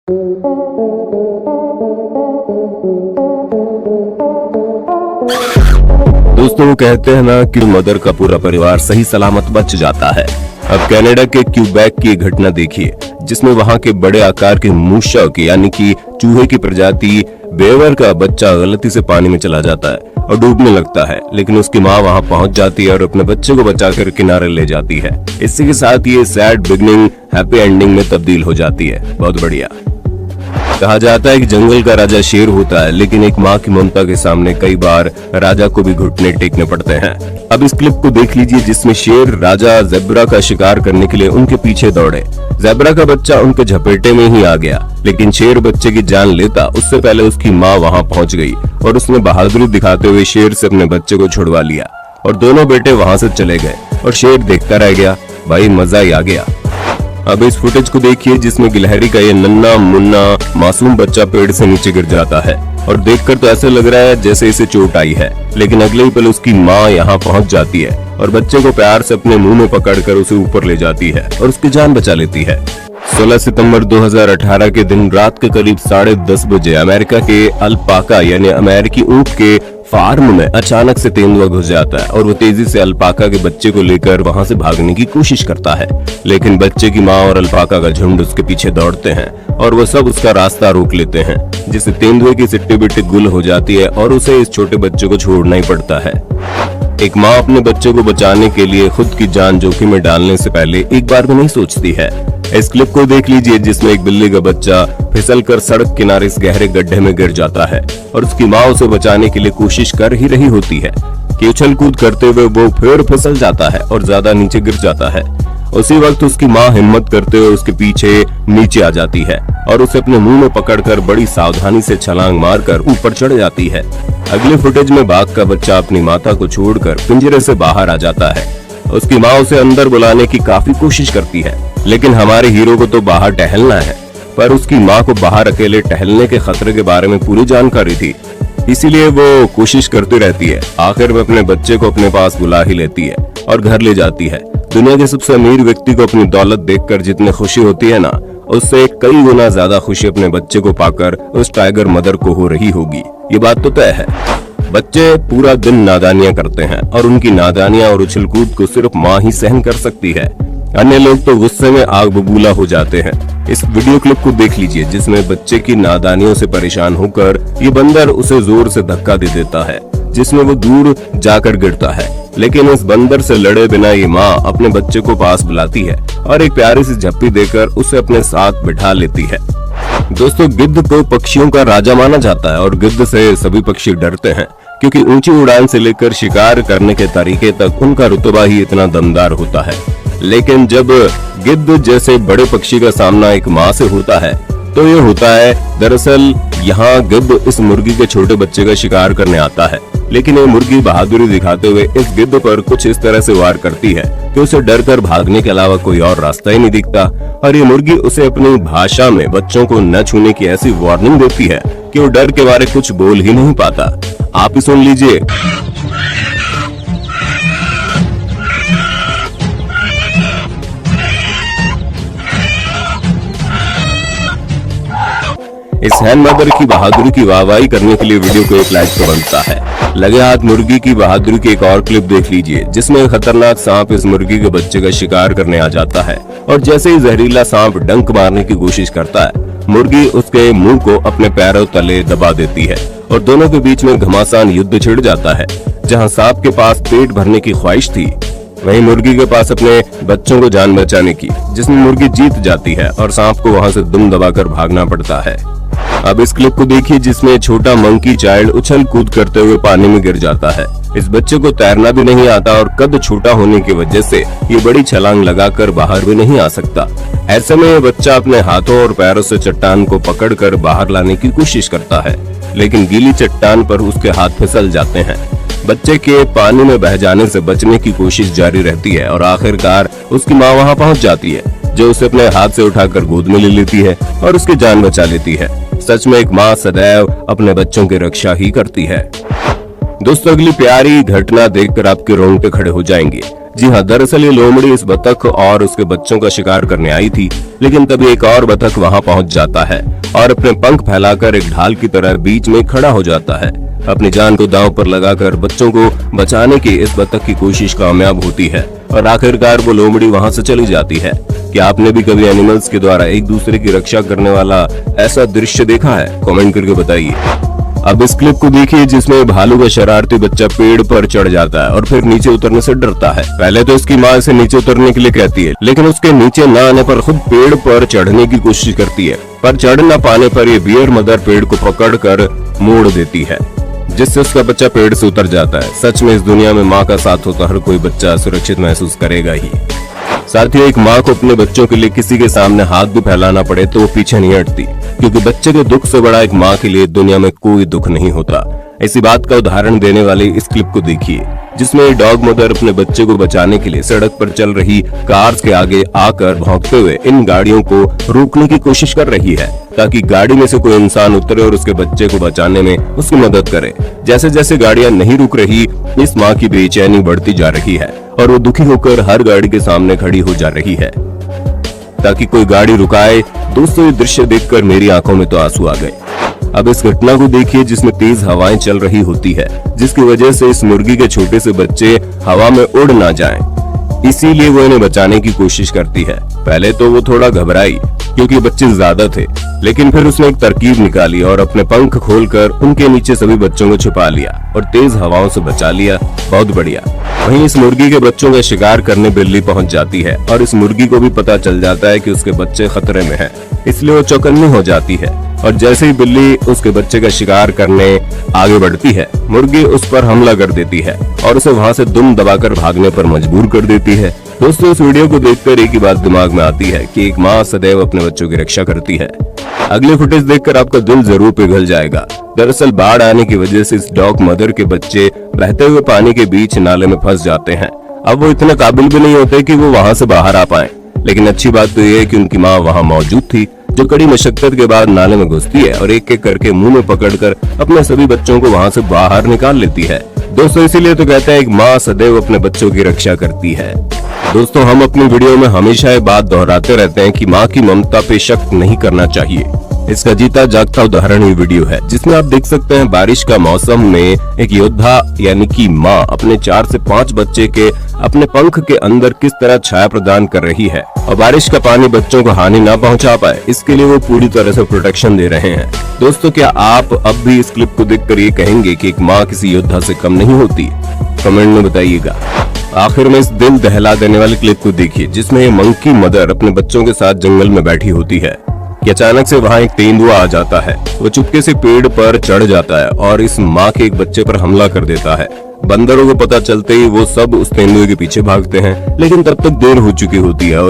दोस्तों, वो कहते हैं ना कि मदर का पूरा परिवार सही सलामत बच जाता है। अब कनाडा के क्यूबेक की घटना देखिए, जिसमें वहां के बड़े आकार के मूषक यानी कि चूहे की प्रजाति बेवर का बच्चा गलती से पानी में चला जाता है और डूबने लगता है, लेकिन उसकी माँ वहां पहुंच जाती है और अपने बच्चे को बचाकर किनारे ले जाती है। इसी के साथ ये सैड बिगनिंग हैप्पी एंडिंग में तब्दील हो जाती है। बहुत बढ़िया। कहा जाता है कि जंगल का राजा शेर होता है, लेकिन एक माँ की ममता के सामने कई बार राजा को भी घुटने टेकने पड़ते हैं। अब इस क्लिप को देख लीजिए, जिसमें शेर राजा ज़ेब्रा का शिकार करने के लिए उनके पीछे दौड़े। ज़ेब्रा का बच्चा उनके झपेटे में ही आ गया, लेकिन शेर बच्चे की जान लेता उससे पहले उसकी माँ वहाँ पहुँच गई और उसने बहादुरी दिखाते हुए शेर से अपने बच्चे को छुड़वा लिया और दोनों बेटे वहाँ से चले गए और शेर देखता रह गया। भाई मजा ही आ गया। अब इस फुटेज को देखिए, जिसमें गिलहरी का ये नन्ना मुन्ना मासूम बच्चा पेड़ से नीचे गिर जाता है और देखकर तो ऐसा लग रहा है जैसे इसे चोट आई है, लेकिन अगले ही पल उसकी माँ यहाँ पहुँच जाती है और बच्चे को प्यार से अपने मुंह में पकड़कर उसे ऊपर ले जाती है और उसकी जान बचा लेती है। 16 सितंबर 2018 के दिन रात के करीब 10:30 बजे अमेरिका के अल्पाका यानी अमेरिकी ऊंट के फार्म में अचानक से तेंदुआ घुस जाता है और वो तेजी से अल्पाका के बच्चे को लेकर वहां से भागने की कोशिश करता है, लेकिन बच्चे की माँ और अल्पाका का झुंड उसके पीछे दौड़ते हैं और वो सब उसका रास्ता रोक लेते हैं, जिससे तेंदुए की सिट्टी बिट्टी गुल हो जाती है और उसे इस छोटे बच्चे को छोड़ना ही पड़ता है। एक माँ अपने बच्चे को बचाने के लिए खुद की जान जोखिम में डालने से पहले एक बार भी नहीं सोचती है। इस क्लिप को देख लीजिए, जिसमें एक बिल्ली का बच्चा फिसलकर सड़क किनारे इस गहरे गड्ढे में गिर जाता है और उसकी माँ उसे बचाने के लिए कोशिश कर ही रही होती है कि उछल कूद करते हुए वो फिर फिसल जाता है और ज्यादा नीचे गिर जाता है। उसी वक्त उसकी माँ हिम्मत करते हुए उसके पीछे नीचे आ जाती है और उसे अपने मुंह में पकड़कर बड़ी सावधानी से छलांग मारकर ऊपर चढ़ जाती है। अगले फुटेज में बाघ का बच्चा अपनी माता को छोड़कर पिंजरे से बाहर आ जाता है। उसकी माँ उसे अंदर बुलाने की काफी कोशिश करती है, लेकिन हमारे हीरो को तो बाहर टहलना है, पर उसकी माँ को बाहर अकेले टहलने के खतरे के बारे में पूरी जानकारी थी, इसीलिए वो कोशिश करती रहती है। आखिर में अपने बच्चे को अपने पास बुला ही लेती है और घर ले जाती है। दुनिया के सबसे अमीर व्यक्ति को अपनी दौलत देखकर जितनी खुशी होती है ना, उससे कई गुना ज्यादा खुशी अपने बच्चे को पाकर उस टाइगर मदर को हो रही होगी। ये बात तो तय है। बच्चे पूरा दिन नादानियां करते हैं और उनकी नादानियां और उछल कूद को सिर्फ माँ ही सहन कर सकती है। अन्य लोग तो गुस्से में आग बबूला हो जाते हैं। इस वीडियो क्लिप को देख लीजिए, जिसमें बच्चे की नादानियों से परेशान होकर ये बंदर उसे जोर से धक्का दे देता है, जिसमें वो दूर जाकर गिरता है। लेकिन इस बंदर से लड़े बिना ये माँ अपने बच्चे को पास बुलाती है और एक प्यारी सी झप्पी देकर उसे अपने साथ बिठा लेती है। दोस्तों, गिद्ध को पक्षियों का राजा माना जाता है और गिद्ध से सभी पक्षी डरते हैं, क्योंकि ऊंची उड़ान से लेकर शिकार करने के तरीके तक उनका रुतबा ही इतना दमदार होता है। लेकिन जब गिद्ध जैसे बड़े पक्षी का सामना एक माँ से होता है तो ये होता है, दरअसल यहाँ गिद्ध इस मुर्गी के छोटे बच्चे का शिकार करने आता है, लेकिन ये मुर्गी बहादुरी दिखाते हुए इस गिद्ध पर कुछ इस तरह से वार करती है कि उसे डर कर भागने के अलावा कोई और रास्ता ही नहीं दिखता और ये मुर्गी उसे अपनी भाषा में बच्चों को न छूने की ऐसी वार्निंग देती है कि वो डर के बारे कुछ बोल ही नहीं पाता। आप ही सुन लीजिए। इस हैंड मदर की बहादुरी की वाहवाही करने के लिए वीडियो को एक लाइक तो बनता है। लगे हाथ मुर्गी की बहादुरी की एक और क्लिप देख लीजिए, जिसमें खतरनाक सांप इस मुर्गी के बच्चे का शिकार करने आ जाता है और जैसे ही जहरीला सांप डंक मारने की कोशिश करता है, मुर्गी उसके मुंह को अपने पैरों तले दबा देती है और दोनों के बीच में घमासान युद्ध छिड़ जाता है। जहाँ सांप के पास पेट भरने की ख्वाहिश थी, वहीं मुर्गी के पास अपने बच्चों को जान बचाने की, जिसमें मुर्गी जीत जाती है और सांप को वहाँ से दुम दबाकर भागना पड़ता है। अब इस क्लिप को देखिए, जिसमें छोटा मंकी चाइल्ड उछल कूद करते हुए पानी में गिर जाता है। इस बच्चे को तैरना भी नहीं आता और कद छोटा होने की वजह से ये बड़ी छलांग लगाकर बाहर भी नहीं आ सकता। ऐसे में ये बच्चा अपने हाथों और पैरों से चट्टान को पकड़कर बाहर लाने की कोशिश करता है, लेकिन गीली चट्टान पर उसके हाथ फिसल जाते हैं। बच्चे के पानी में बह जाने से बचने की कोशिश जारी रहती है और आखिरकार उसकी माँ वहाँ पहुँच जाती है, जो उसे अपने हाथ से उठाकर गोद में ले लेती है और उसकी जान बचा लेती है। सच में एक माँ सदैव अपने बच्चों की रक्षा ही करती है। दोस्तों, अगली प्यारी घटना देखकर आपके रोंगटे खड़े हो जाएंगे। जी हाँ, दरअसल ये लोमड़ी इस बतख और उसके बच्चों का शिकार करने आई थी, लेकिन तभी एक और बतख वहाँ पहुँच जाता है और अपने पंख फैलाकर एक ढाल की तरह बीच में खड़ा हो जाता है। अपनी जान को दांव पर लगाकर बच्चों को बचाने की इस बतख की कोशिश कामयाब होती है और आखिरकार वो लोमड़ी वहाँ से चली जाती है। क्या आपने भी कभी एनिमल्स के द्वारा एक दूसरे की रक्षा करने वाला ऐसा दृश्य देखा है? कमेंट करके बताइए। अब इस क्लिप को देखिए जिसमें भालू का शरारती बच्चा पेड़ पर चढ़ जाता है और फिर नीचे उतरने से डरता है। पहले तो उसकी माँ इसे नीचे उतरने के लिए कहती है, लेकिन उसके नीचे न आने पर खुद पेड़ पर चढ़ने की कोशिश करती है, पर चढ़ न पाने पर ये बियर मदर पेड़ को पकड़कर मोड़ देती है, जिससे उसका बच्चा पेड़ से उतर जाता है। सच में इस दुनिया में माँ का साथ हो तो हर कोई बच्चा सुरक्षित महसूस करेगा ही। साथ ही एक माँ को अपने बच्चों के लिए किसी के सामने हाथ भी फैलाना पड़े तो वो पीछे नहीं हटती, क्योंकि बच्चे के दुख से बड़ा एक माँ के लिए दुनिया में कोई दुख नहीं होता। इसी बात का उदाहरण देने वाली इस क्लिप को देखिए, जिसमें डॉग मदर अपने बच्चे को बचाने के लिए सड़क पर चल रही कार्स के आगे आकर भौंकते हुए इन गाड़ियों को रोकने की कोशिश कर रही है, ताकि गाड़ी में से कोई इंसान उतरे और उसके बच्चे को बचाने में उसकी मदद करे। जैसे जैसे गाड़ियां नहीं रुक रही, इस माँ की बेचैनी बढ़ती जा रही है और वो दुखी होकर हर गाड़ी के सामने खड़ी हो जा रही है ताकि कोई गाड़ी रुकाए। दोस्तों, ये दृश्य देखकर मेरी आंखों में तो आंसू आ गए। अब इस घटना को देखिए जिसमें तेज हवाएं चल रही होती है, जिसकी वजह से इस मुर्गी के छोटे से बच्चे हवा में उड़ ना जाएं। इसीलिए वो इन्हें बचाने की कोशिश करती है। पहले तो वो थोड़ा घबराई क्योंकि बच्चे ज्यादा थे, लेकिन फिर उसने एक तरकीब निकाली और अपने पंख खोलकर उनके नीचे सभी बच्चों को छुपा लिया और तेज हवाओं से बचा लिया। बहुत बढ़िया। वहीं इस मुर्गी के बच्चों का शिकार करने बिल्ली पहुंच जाती है और इस मुर्गी को भी पता चल जाता है कि उसके बच्चे खतरे में हैं, इसलिए वो चौकन्नी हो जाती है और जैसे ही बिल्ली उसके बच्चे का शिकार करने आगे बढ़ती है, मुर्गी उस पर हमला कर देती है और उसे वहां से दुम दबाकर भागने पर मजबूर कर देती है। दोस्तों, इस वीडियो को देखकर एक ही बात दिमाग में आती है कि एक माँ सदैव अपने बच्चों की रक्षा करती है। अगली फुटेज देखकर आपका दिल जरूर पिघल जाएगा। दरअसल बाढ़ आने की वजह से इस डॉग मदर के बच्चे बहते हुए पानी के बीच नाले में फंस जाते हैं। अब वो इतने काबिल भी नहीं होते कि वो वहां से बाहर आ पाए, लेकिन अच्छी बात तो ये है कि उनकी माँ वहां मौजूद थी, जो कड़ी मशक्कत के बाद नाले में घुसती है और एक एक करके मुंह में पकड़कर अपने सभी बच्चों को वहां से बाहर निकाल लेती है। दोस्तों, इसीलिए तो कहते हैं एक माँ सदैव अपने बच्चों की रक्षा करती है। दोस्तों, हम अपनी वीडियो में हमेशा ये बात दोहराते रहते हैं कि माँ की ममता पे शक नहीं करना चाहिए। इसका जीता जागता उदाहरण ये वीडियो है, जिसमें आप देख सकते हैं बारिश का मौसम में एक योद्धा यानी कि माँ अपने 4 से 5 बच्चे के अपने पंख के अंदर किस तरह छाया प्रदान कर रही है और बारिश का पानी बच्चों को हानि ना पहुंचा पाए, इसके लिए वो पूरी तरह से प्रोटेक्शन दे रहे हैं। दोस्तों, क्या आप अब भी इस क्लिप को देखकर ये कहेंगे कि एक माँ किसी योद्धा से कम नहीं होती? कमेंट में बताइएगा। आखिर में इस दिल दहला देने वाली क्लिप को देखिए, जिसमें ये मंकी मदर अपने बच्चों के साथ जंगल में बैठी होती है कि अचानक से वहाँ एक तेंदुआ आ जाता है। वो चुपके से पेड़ पर चढ़ जाता है और इस माँ के एक बच्चे पर हमला कर देता है। बंदरों को पता चलते ही वो सब उस तेंदुए के पीछे भागते हैं, लेकिन तब तक देर हो चुकी होती है और